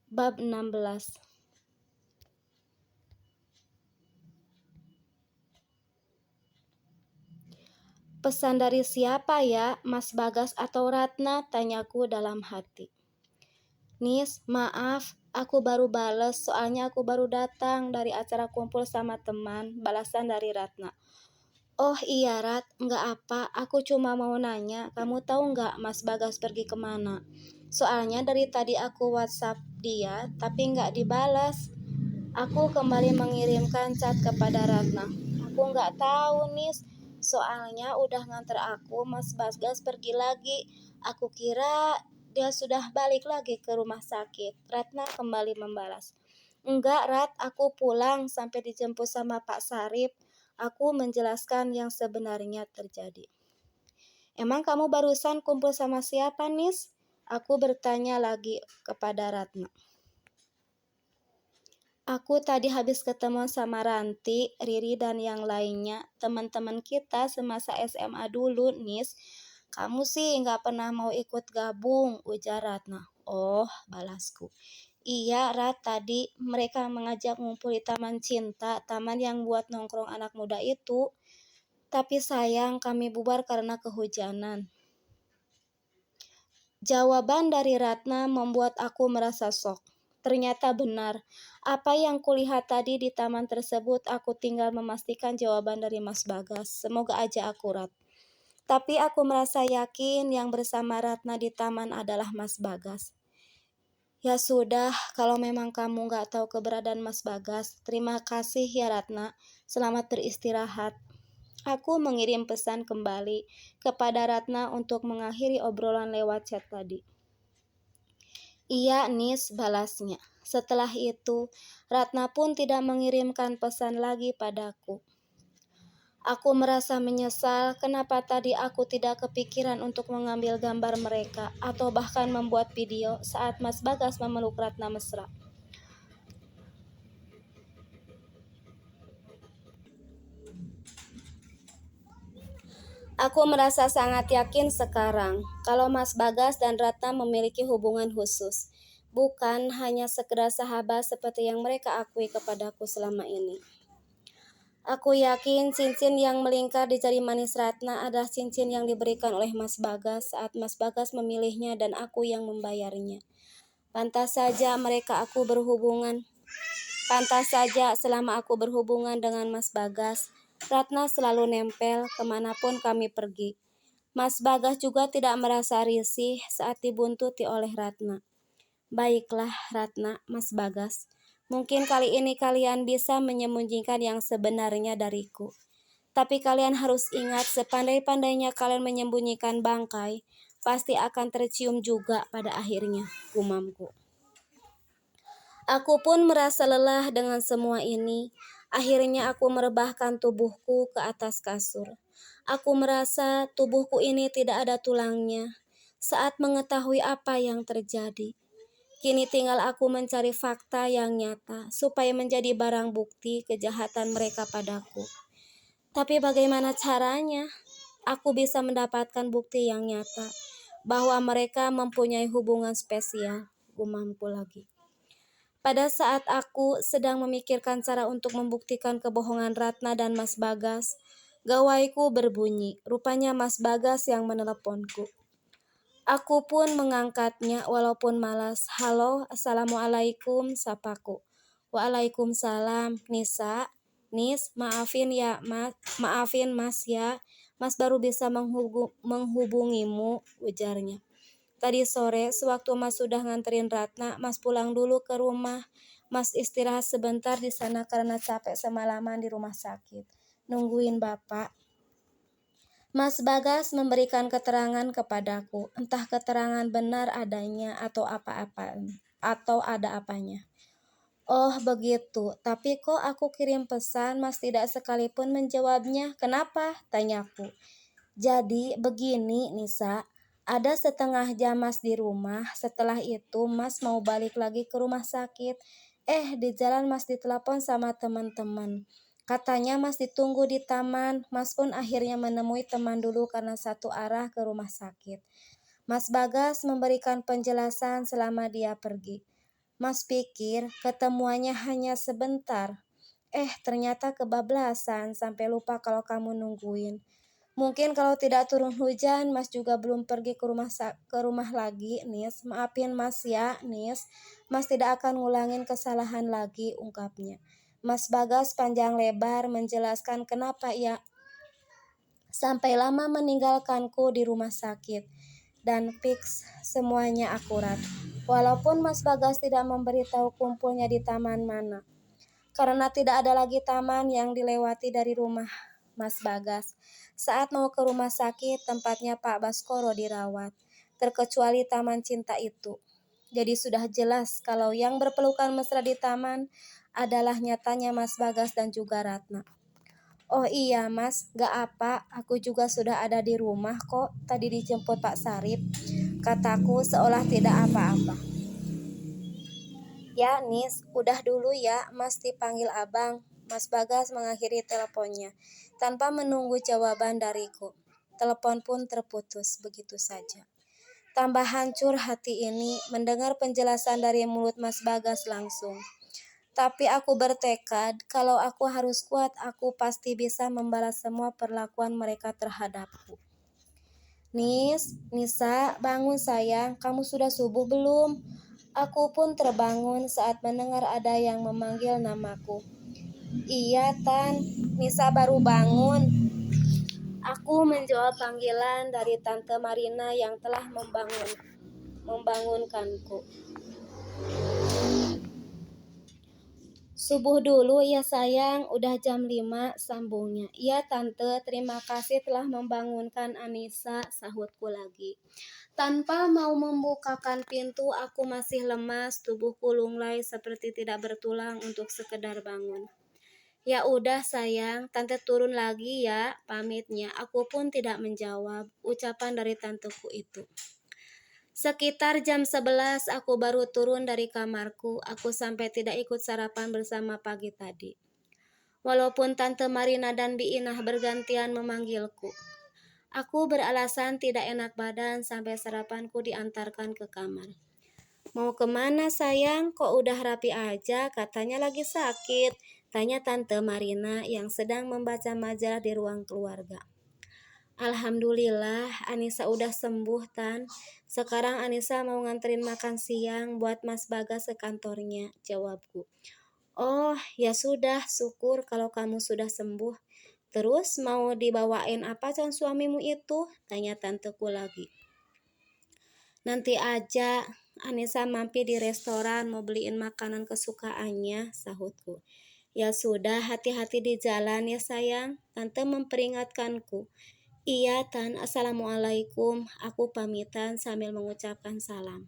Bab 16. Pesan dari siapa ya, Mas Bagas atau Ratna? Tanyaku dalam hati. Nis, maaf, aku baru bales, soalnya aku baru datang dari acara kumpul sama teman, balasan dari Ratna. Oh iya Rat, nggak apa, aku cuma mau nanya, kamu tahu nggak Mas Bagas pergi kemana? Soalnya dari tadi aku WhatsApp dia, tapi nggak dibalas. Aku kembali mengirimkan chat kepada Ratna. Aku nggak tahu Nis, soalnya udah nganter aku, Mas Bagas pergi lagi. Aku kira dia sudah balik lagi ke rumah sakit. Ratna kembali membalas. Enggak Rat, aku pulang sampai dijemput sama Pak Sarip. Aku menjelaskan yang sebenarnya terjadi. Emang kamu barusan kumpul sama siapa Nis? Aku bertanya lagi kepada Ratna. Aku tadi habis ketemu sama Ranti, Riri, dan yang lainnya, teman-teman kita semasa SMA dulu, Nis. Kamu sih nggak pernah mau ikut gabung, ujar Ratna. Oh, balasku. Iya, Rat, tadi mereka mengajak ngumpul di Taman Cinta, taman yang buat nongkrong anak muda itu. Tapi sayang kami bubar karena kehujanan. Jawaban dari Ratna membuat aku merasa shock. Ternyata benar, apa yang kulihat tadi di taman tersebut, aku tinggal memastikan jawaban dari Mas Bagas. Semoga aja akurat. Tapi aku merasa yakin yang bersama Ratna di taman adalah Mas Bagas. Ya sudah, kalau memang kamu nggak tahu keberadaan Mas Bagas, terima kasih ya Ratna. Selamat beristirahat. Aku mengirim pesan kembali kepada Ratna untuk mengakhiri obrolan lewat chat tadi. Iya, Nis, balasnya. Setelah itu, Ratna pun tidak mengirimkan pesan lagi padaku. Aku merasa menyesal kenapa tadi aku tidak kepikiran untuk mengambil gambar mereka atau bahkan membuat video saat Mas Bagas memeluk Ratna mesra. Aku merasa sangat yakin sekarang kalau Mas Bagas dan Ratna memiliki hubungan khusus, bukan hanya sekedar sahabat seperti yang mereka akui kepadaku selama ini. Aku yakin cincin yang melingkar di jari manis Ratna adalah cincin yang diberikan oleh Mas Bagas saat Mas Bagas memilihnya dan aku yang membayarnya. Pantas saja selama aku berhubungan dengan Mas Bagas, Ratna selalu nempel kemanapun kami pergi. Mas Bagas juga tidak merasa risih saat dibuntuti oleh Ratna. Baiklah Ratna, Mas Bagas. Mungkin kali ini kalian bisa menyembunyikan yang sebenarnya dariku. Tapi kalian harus ingat, sepandai-pandainya kalian menyembunyikan bangkai, pasti akan tercium juga pada akhirnya, gumamku. Aku pun merasa lelah dengan semua ini. Akhirnya aku merebahkan tubuhku ke atas kasur. Aku merasa tubuhku ini tidak ada tulangnya saat mengetahui apa yang terjadi. Kini tinggal aku mencari fakta yang nyata supaya menjadi barang bukti kejahatan mereka padaku. Tapi bagaimana caranya? Aku bisa mendapatkan bukti yang nyata bahwa mereka mempunyai hubungan spesial, gumamku lagi. Pada saat aku sedang memikirkan cara untuk membuktikan kebohongan Ratna dan Mas Bagas, gawaiku berbunyi. Rupanya Mas Bagas yang meneleponku. Aku pun mengangkatnya walaupun malas. Halo, assalamualaikum, sapaku. Waalaikumsalam, Nisa. Nis, maafin mas ya. Mas baru bisa menghubungimu, ujarnya. Tadi sore, sewaktu Mas sudah nganterin Ratna, Mas pulang dulu ke rumah. Mas istirahat sebentar di sana karena capek semalaman di rumah sakit. Nungguin Bapak. Mas Bagas memberikan keterangan kepadaku, entah keterangan benar adanya atau ada apanya. Oh begitu, tapi kok aku kirim pesan Mas tidak sekalipun menjawabnya, kenapa? Tanyaku. Jadi begini Nisa, ada setengah jam Mas di rumah, setelah itu Mas mau balik lagi ke rumah sakit. Di jalan Mas ditelepon sama teman-teman. Katanya Mas ditunggu di taman, Mas pun akhirnya menemui teman dulu karena satu arah ke rumah sakit. Mas Bagas memberikan penjelasan selama dia pergi. Mas pikir ketemuannya hanya sebentar. Ternyata kebablasan sampai lupa kalau kamu nungguin. Mungkin kalau tidak turun hujan, Mas juga belum pergi ke rumah lagi, Nis. Maafin Mas ya, Nis. Mas tidak akan ngulangin kesalahan lagi, ungkapnya. Mas Bagas panjang lebar menjelaskan kenapa ia sampai lama meninggalkanku di rumah sakit. Dan fix semuanya akurat. Walaupun Mas Bagas tidak memberitahu kumpulnya di taman mana. Karena tidak ada lagi taman yang dilewati dari rumah Mas Bagas. Saat mau ke rumah sakit, tempatnya Pak Baskoro dirawat. Terkecuali taman cinta itu. Jadi sudah jelas kalau yang berpelukan mesra di taman adalah nyatanya Mas Bagas dan juga Ratna. Oh iya Mas, gak apa, aku juga sudah ada di rumah kok. Tadi dijemput Pak Sarip, kataku seolah tidak apa-apa. Ya Nis, udah dulu ya, Mas dipanggil abang. Mas Bagas mengakhiri teleponnya, tanpa menunggu jawaban dariku. Telepon pun terputus begitu saja. Tambah hancur hati ini mendengar penjelasan dari mulut Mas Bagas langsung. Tapi aku bertekad, kalau aku harus kuat, aku pasti bisa membalas semua perlakuan mereka terhadapku. Nisa, bangun sayang, kamu sudah subuh belum? Aku pun terbangun saat mendengar ada yang memanggil namaku. Iya, Tan, Nisa baru bangun. Aku menjawab panggilan dari Tante Marina yang telah membangunkanku. Subuh dulu ya sayang, udah jam 5, sambungnya. Iya Tante, terima kasih telah membangunkan Anissa, sahutku lagi. Tanpa mau membukakan pintu, aku masih lemas, tubuhku lunglai seperti tidak bertulang untuk sekedar bangun. Ya udah sayang, Tante turun lagi ya, pamitnya. Aku pun tidak menjawab ucapan dari tanteku itu. Sekitar jam 11 aku baru turun dari kamarku. Aku sampai tidak ikut sarapan bersama pagi tadi. Walaupun Tante Marina dan Bi Inah bergantian memanggilku. Aku beralasan tidak enak badan sampai sarapanku diantarkan ke kamar. Mau kemana sayang? Kok udah rapi aja? Katanya lagi sakit. Tanya Tante Marina yang sedang membaca majalah di ruang keluarga. Alhamdulillah, Anissa udah sembuh, Tan. Sekarang Anissa mau nganterin makan siang buat Mas Bagas ke kantornya, jawabku. Oh, ya sudah, syukur kalau kamu sudah sembuh. Terus mau dibawain apa calon suamimu itu? Tanya tanteku lagi. Nanti aja, Anissa mampir di restoran mau beliin makanan kesukaannya, sahutku. Ya sudah, hati-hati di jalan ya sayang, tante memperingatkanku. Iya Tan, assalamualaikum, aku pamitan sambil mengucapkan salam.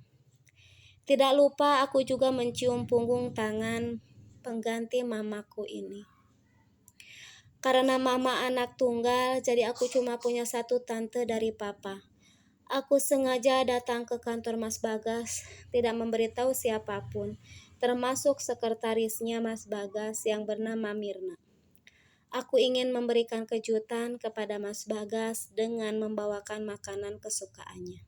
Tidak lupa aku juga mencium punggung tangan pengganti mamaku ini. Karena mama anak tunggal, jadi aku cuma punya satu tante dari papa. Aku sengaja datang ke kantor Mas Bagas, tidak memberitahu siapapun, termasuk sekretarisnya Mas Bagas yang bernama Mirna. Aku ingin memberikan kejutan kepada Mas Bagas dengan membawakan makanan kesukaannya.